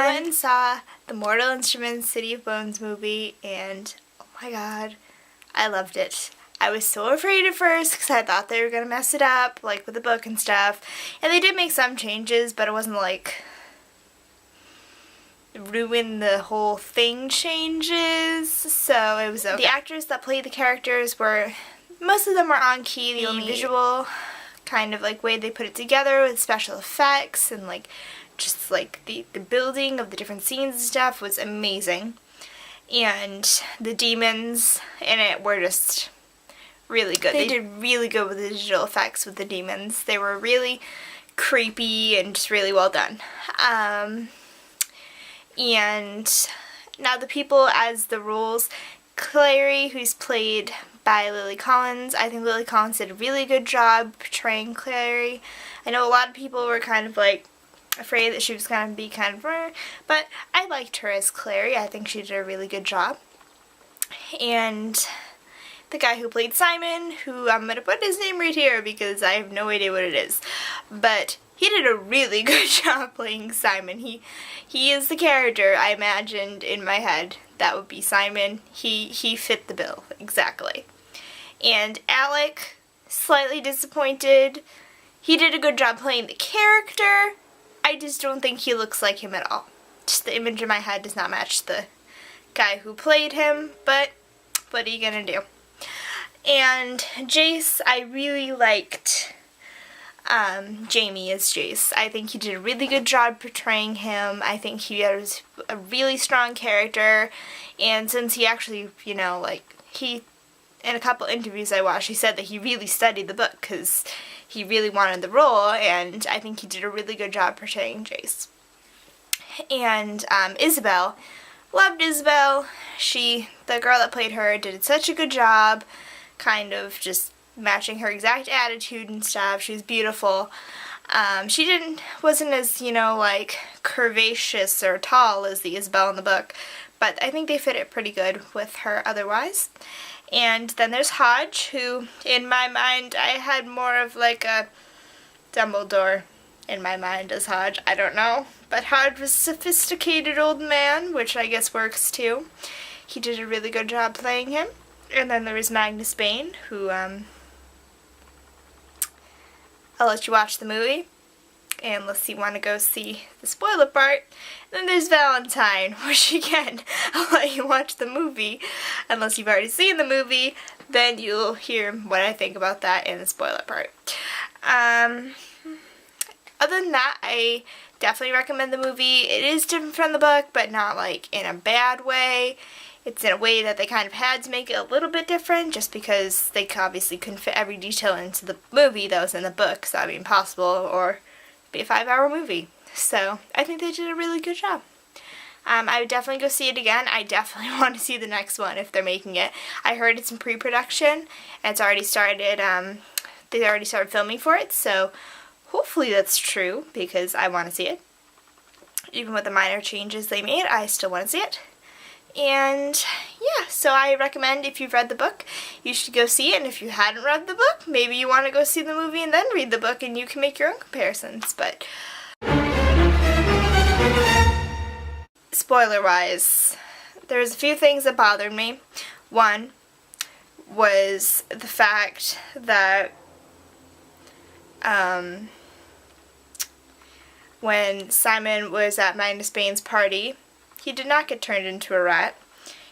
went and saw the Mortal Instruments City of Bones movie, and oh my god, I loved it. I was so afraid at first because I thought they were going to mess it up, like with the book and stuff. And they did make some changes, but it wasn't like ruin the whole thing changes, so it was okay. The actors that played the characters were, most of them were on key. The only visual kind of like way they put it together with special effects and like just like the building of the different scenes and stuff was amazing. And the demons in it were just really good. They did really good with the digital effects with the demons. They were really creepy and just really well done. And now the people as the roles, Clary, who's played by Lily Collins. I think Lily Collins did a really good job portraying Clary. I know a lot of people were kind of like afraid that she was going to be kind of but I liked her as Clary. I think she did a really good job. And the guy who played Simon, who I'm going to put his name right here because I have no idea what it is, but he did a really good job playing Simon. He is the character I imagined in my head that would be Simon. He fit the bill exactly. And Alec, slightly disappointed. He did a good job playing the character. I just don't think he looks like him at all. Just the image in my head does not match the guy who played him, but what are you gonna do? And Jace, I really liked Jamie as Jace. I think he did a really good job portraying him. I think he has a really strong character, and since he actually, you know, like, he, in a couple interviews I watched, he said that he really studied the book because he really wanted the role, and I think he did a really good job portraying Jace. And Isabel, loved Isabel. The girl that played her, did such a good job, kind of just matching her exact attitude and stuff. She was beautiful. She wasn't as, you know, like, curvaceous or tall as the Isabel in the book, but I think they fit it pretty good with her otherwise. And then there's Hodge, who, in my mind, I had more of like a Dumbledore in my mind as Hodge. I don't know. But Hodge was a sophisticated old man, which I guess works too. He did a really good job playing him. And then there was Magnus Bane, who, I'll let you watch the movie, unless you want to go see the spoiler part. And then there's Valentine, which again, I'll let you watch the movie. Unless you've already seen the movie, then you'll hear what I think about that in the spoiler part. Other than that, I definitely recommend the movie. It is different from the book, but not like in a bad way. It's in a way that they kind of had to make it a little bit different just because they obviously couldn't fit every detail into the movie that was in the book, so that would be impossible, or it'd be a 5-hour movie. So I think they did a really good job. I would definitely go see it again. I definitely want to see the next one if they're making it. I heard it's in pre-production, and it's already started, they already started filming for it, so hopefully that's true because I want to see it. Even with the minor changes they made, I still want to see it. And yeah, so I recommend if you've read the book, you should go see it. And if you hadn't read the book, maybe you want to go see the movie and then read the book and you can make your own comparisons. But spoiler-wise, there's a few things that bothered me. One was the fact that when Simon was at Magnus Bane's party, he did not get turned into a rat.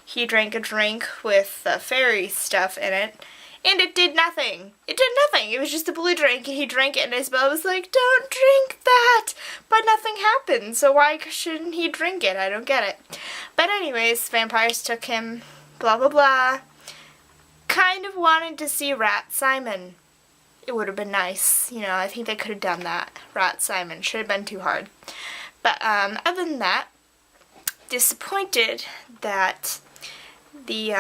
He drank a drink with fairy stuff in it, and it did nothing. It did nothing. It was just a blue drink, and he drank it, and Isabel was like, "Don't drink that!" But nothing happened, so why shouldn't he drink it? I don't get it. But anyways, vampires took him, blah blah blah. Kind of wanted to see Rat Simon. It would have been nice. You know, I think they could have done that. Rat Simon. Should have been too hard. But other than that, disappointed that the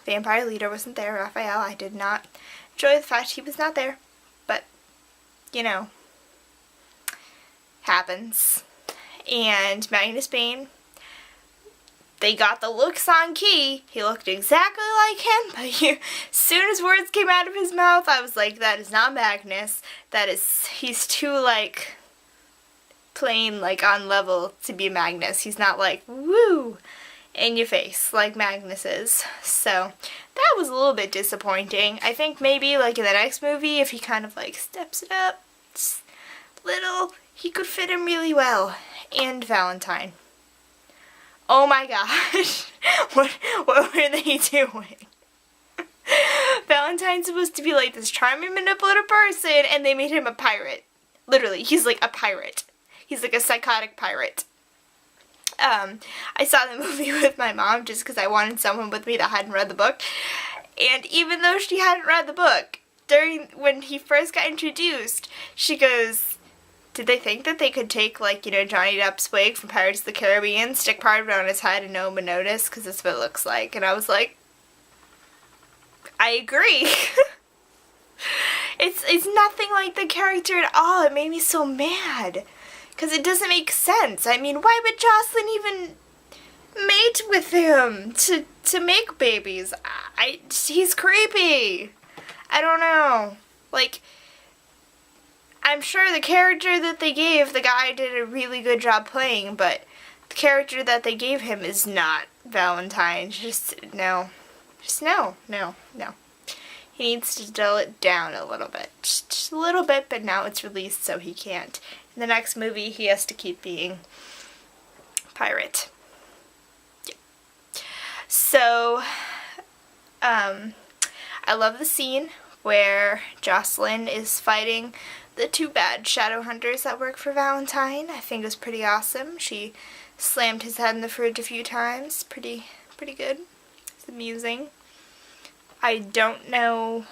vampire leader wasn't there, Raphael. I did not enjoy the fact he was not there, but you know, happens. And Magnus Bane, they got the looks on key. He looked exactly like him, but as soon as words came out of his mouth, I was like, that is not Magnus. He's too like playing like on level to be Magnus. He's not like, woo, in your face like Magnus is. So that was a little bit disappointing. I think maybe like in the next movie, if he kind of like steps it up little, he could fit him really well. And Valentine. Oh my gosh. What were they doing? Valentine's supposed to be like this charming, manipulative person, and they made him a pirate. Literally, he's like a pirate. He's like a psychotic pirate. I saw the movie with my mom just because I wanted someone with me that hadn't read the book. And even though she hadn't read the book, when he first got introduced, she goes, did they think that they could take, like, you know, Johnny Depp's wig from Pirates of the Caribbean, stick part of it on his head and no one would notice? Because that's what it looks like. And I was like, I agree. It's nothing like the character at all. It made me so mad. Because it doesn't make sense. I mean, why would Jocelyn even mate with him to make babies? He's creepy. I don't know. Like, I'm sure the character that they gave, the guy did a really good job playing, but the character that they gave him is not Valentine. Just no. Just no. He needs to dull it down a little bit. Just a little bit, but now it's released so he can't. In the next movie, he has to keep being pirate. Yeah. So, I love the scene where Jocelyn is fighting the two bad shadow hunters that work for Valentine. I think it was pretty awesome. She slammed his head in the fridge a few times. Pretty good. It's amusing. I don't know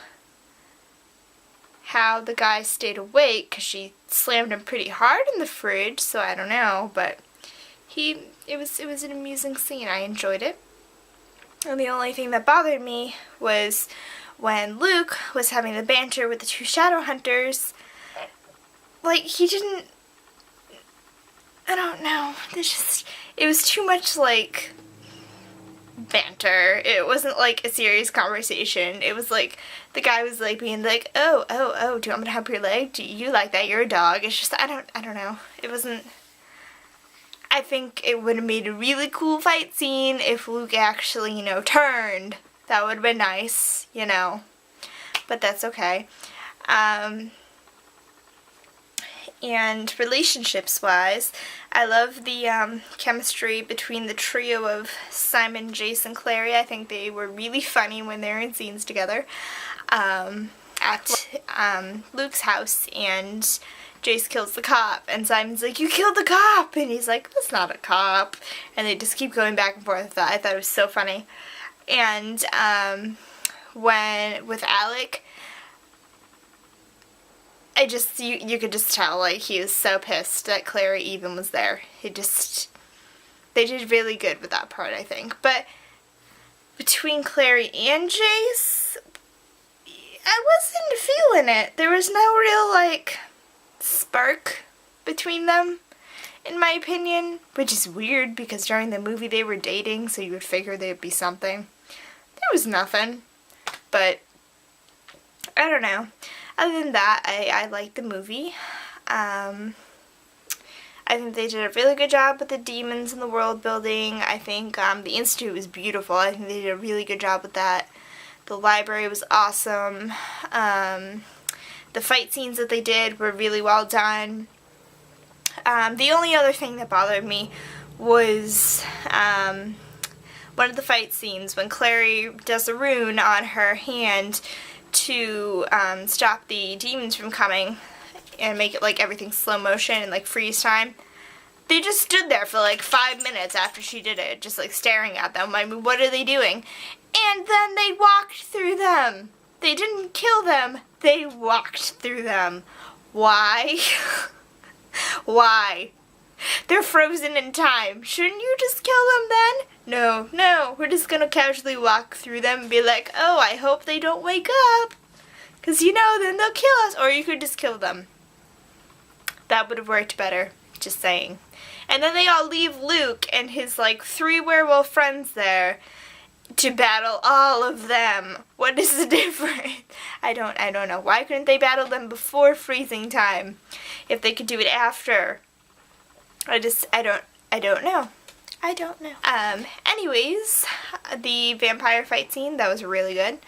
how the guy stayed awake because she slammed him pretty hard in the fridge, so I don't know, but it was an amusing scene. I enjoyed it. And the only thing that bothered me was when Luke was having the banter with the two shadow hunters. Like, he didn't, I don't know, it was too much like banter. It wasn't like a serious conversation. It was like the guy was like being like, oh, do you want me to help your leg? Do you like that? You're a dog. It's just, I don't know. It wasn't, I think it would have made a really cool fight scene if Luke actually, you know, turned. That would have been nice, you know, but that's okay. And relationships-wise, I love the chemistry between the trio of Simon, Jace, and Clary. I think they were really funny when they were in scenes together at Luke's house, and Jace kills the cop, and Simon's like, you killed the cop! And he's like, that's not a cop. And they just keep going back and forth. I thought it was so funny. And with Alec, you could just tell, like, he was so pissed that Clary even was there. They did really good with that part, I think. But between Clary and Jace, I wasn't feeling it. There was no real, like, spark between them, in my opinion, which is weird because during the movie they were dating, so you would figure there'd be something. There was nothing, but I don't know. Other than that, I liked the movie. I think they did a really good job with the demons and the world building. I think the Institute was beautiful. I think they did a really good job with that. The library was awesome. The fight scenes that they did were really well done. The only other thing that bothered me was one of the fight scenes when Clary does a rune on her hand to stop the demons from coming and make it like everything slow motion and like freeze time. They just stood there for like 5 minutes after she did it, just like staring at them. I mean, what are they doing? And then they walked through them. They didn't kill them. They walked through them. Why? Why? They're frozen in time. Shouldn't you just kill them then? No, we're just gonna casually walk through them and be like, oh, I hope they don't wake up. Because, you know, then they'll kill us. Or you could just kill them. That would have worked better. Just saying. And then they all leave Luke and his, like, 3 werewolf friends there to battle all of them. What is the difference? I don't know. Why couldn't they battle them before freezing time? If they could do it after. I don't know. I don't know. Anyways, the vampire fight scene, that was really good.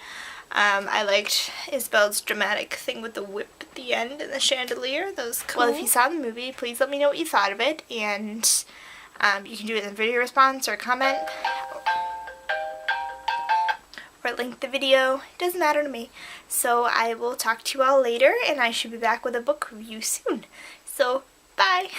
I liked Isabel's dramatic thing with the whip at the end and the chandelier. That was cool. Well, if you saw the movie, please let me know what you thought of it, and you can do it in the video response or comment, or link the video. It doesn't matter to me. So I will talk to you all later, and I should be back with a book review soon. So, bye!